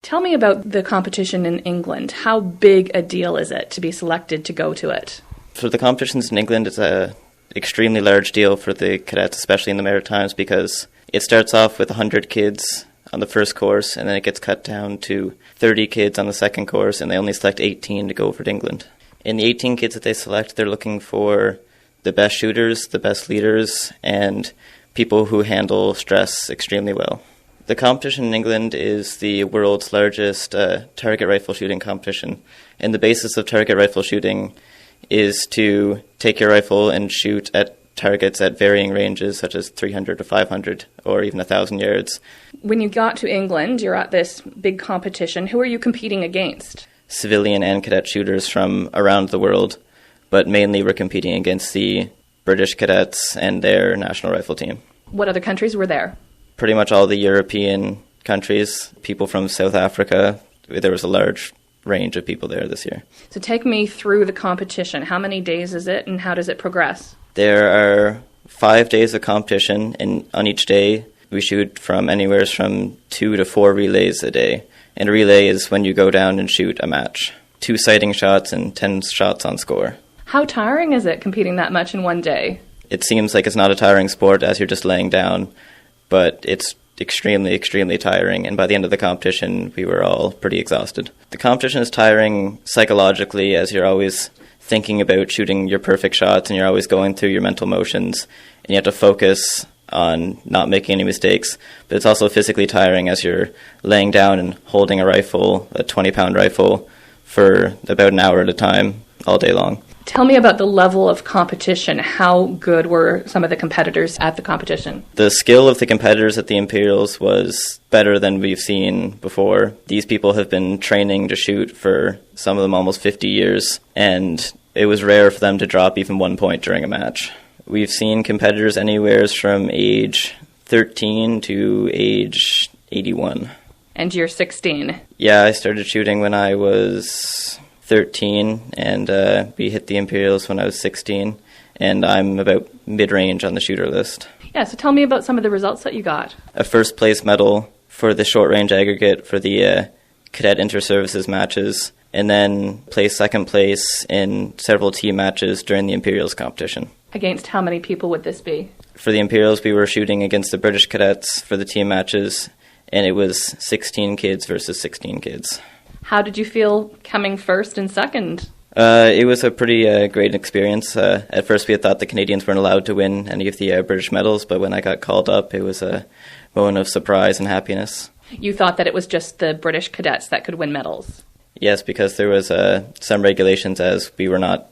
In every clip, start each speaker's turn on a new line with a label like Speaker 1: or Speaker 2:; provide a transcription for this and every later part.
Speaker 1: Tell me about the competition in England. How big a deal is it to be selected to go to it?
Speaker 2: For the competitions in England, it's a extremely large deal for the cadets, especially in the Maritimes, because it starts off with 100 kids on the first course, and then it gets cut down to 30 kids on the second course, and they only select 18 to go over to England. In the 18 kids that they select, they're looking for the best shooters, the best leaders, and people who handle stress extremely well. The competition in England is the world's largest target rifle shooting competition, and the basis of target rifle shooting is to take your rifle and shoot at targets at varying ranges, such as 300 to 500 or even 1,000 yards. When
Speaker 1: you got to England, you're at this big competition. Who are you competing against?
Speaker 2: Civilian and cadet shooters from around the world, but mainly we're competing against the British cadets and their national rifle team.
Speaker 1: What other countries were there?
Speaker 2: Pretty much all the European countries, people from South Africa. There was a large range of people there this year.
Speaker 1: So take me through the competition. How many days is it and how does it progress?
Speaker 2: There are 5 days of competition, and on each day we shoot from anywhere from 2 to 4 relays a day. And a relay is when you go down and shoot a match. 2 sighting shots and 10 shots on score.
Speaker 1: How tiring is it competing that much in one day?
Speaker 2: It seems like it's not a tiring sport as you're just laying down, but it's extremely, extremely tiring, and by the end of the competition, we were all pretty exhausted. The competition is tiring psychologically as you're always thinking about shooting your perfect shots, and you're always going through your mental motions, and you have to focus on not making any mistakes. But it's also physically tiring as you're laying down and holding a rifle, a 20-pound rifle, for about an hour at a time, all day long.
Speaker 1: Tell me about the level of competition. How good were some of the competitors at the competition?
Speaker 2: The skill of the competitors at the Imperials was better than we've seen before. These people have been training to shoot for some of them almost 50 years, and it was rare for them to drop even 1 point during a match. We've seen competitors anywhere from age 13 to age 81.
Speaker 1: And you're 16?
Speaker 2: Yeah, I started shooting when I was 13, and we hit the Imperials when I was 16, and I'm about mid-range on the shooter list.
Speaker 1: Yeah, so tell me about some of the results that you got.
Speaker 2: A first-place medal for the short-range aggregate for the cadet inter-services matches, and then placed second place in several team matches during the Imperials competition.
Speaker 1: Against how many people would this be?
Speaker 2: For the Imperials, we were shooting against the British cadets for the team matches, and it was 16 kids versus 16 kids.
Speaker 1: How did you feel coming first and second?
Speaker 2: It was a pretty great experience. At first we had thought the Canadians weren't allowed to win any of the British medals, but when I got called up, it was a moment of surprise and happiness.
Speaker 1: You thought that it was just the British cadets that could win medals?
Speaker 2: Yes, because there was some regulations as we were not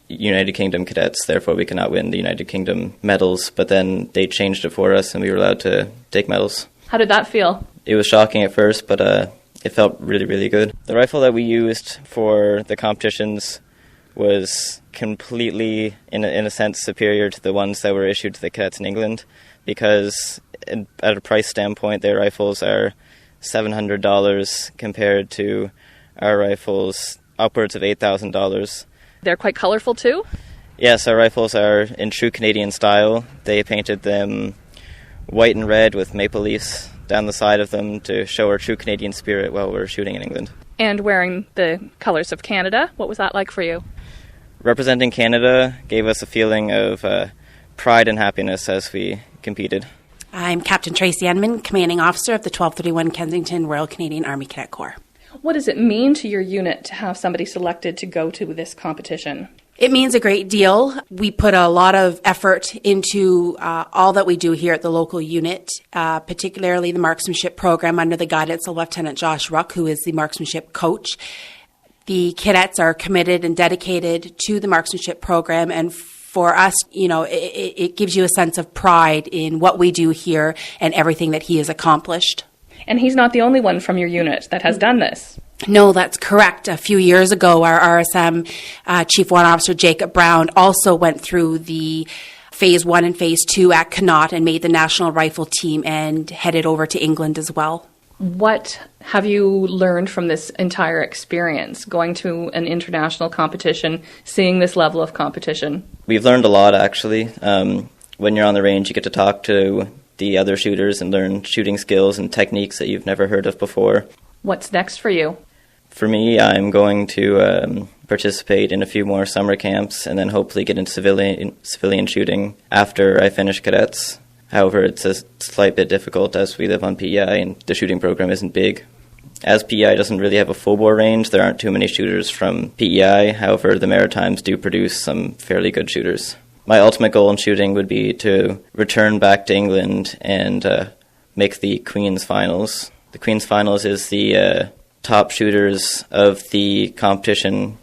Speaker 2: United Kingdom cadets, therefore we could not win the United Kingdom medals, but then they changed it for us and we were allowed to take medals.
Speaker 1: How did that feel?
Speaker 2: It was shocking at first, but it felt really, really good. The rifle that we used for the competitions was completely, in a sense, superior to the ones that were issued to the cadets in England, because at a price standpoint, their rifles are $700 compared to our rifles upwards of $8,000.
Speaker 1: They're quite colorful too?
Speaker 2: Yes, our rifles are in true Canadian style. They painted them white and red with maple leaves down the side of them to show our true Canadian spirit while we were shooting in England.
Speaker 1: And wearing the colours of Canada, what was that like for you?
Speaker 2: Representing Canada gave us a feeling of pride and happiness as we competed.
Speaker 3: I'm Captain Tracy Enman, Commanding Officer of the 1231 Kensington Royal Canadian Army Cadet Corps.
Speaker 1: What does it mean to your unit to have somebody selected to go to this competition?
Speaker 3: It means a great deal. We put a lot of effort into all that we do here at the local unit, particularly the marksmanship program under the guidance of Lieutenant Josh Ruck, who is the marksmanship coach. The cadets are committed and dedicated to the marksmanship program, and for us, it gives you a sense of pride in what we do here and everything that he has accomplished.
Speaker 1: And he's not the only one from your unit that has done this.
Speaker 3: No, that's correct. A few years ago, our RSM Chief Warrant Officer Jacob Brown also went through the Phase 1 and Phase 2 at Connaught and made the national rifle team and headed over to England as well.
Speaker 1: What have you learned from this entire experience, going to an international competition, seeing this level of competition?
Speaker 2: We've learned a lot, actually. When you're on the range, you get to talk to the other shooters and learn shooting skills and techniques that you've never heard of before.
Speaker 1: What's next for you?
Speaker 2: For me, I'm going to participate in a few more summer camps and then hopefully get into civilian shooting after I finish cadets. However, it's a slight bit difficult as we live on PEI and the shooting program isn't big. As PEI doesn't really have a full bore range, there aren't too many shooters from PEI. However, the Maritimes do produce some fairly good shooters. My ultimate goal in shooting would be to return back to England and make the Queen's Finals. The Queen's Finals is the top shooters of the competition.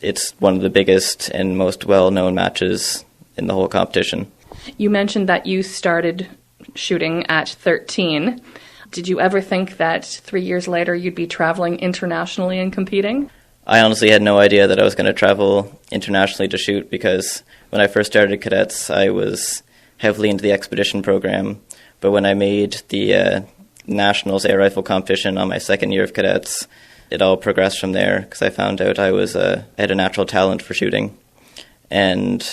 Speaker 2: It's one of the biggest and most well-known matches in the whole competition.
Speaker 1: You mentioned that you started shooting at 13. Did you ever think that 3 years later you'd be traveling internationally and competing?
Speaker 2: I honestly had no idea that I was going to travel internationally to shoot, because when I first started cadets, I was heavily into the expedition program. But when I made the Nationals air rifle competition on my second year of cadets, it all progressed from there, because I found out I had a natural talent for shooting. And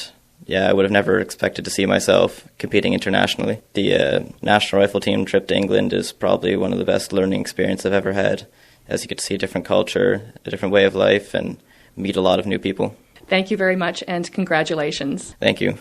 Speaker 2: yeah, I would have never expected to see myself competing internationally. The National Rifle Team trip to England is probably one of the best learning experiences I've ever had, as you get to see a different culture, a different way of life, and meet a lot of new people.
Speaker 1: Thank you very much, and congratulations.
Speaker 2: Thank you.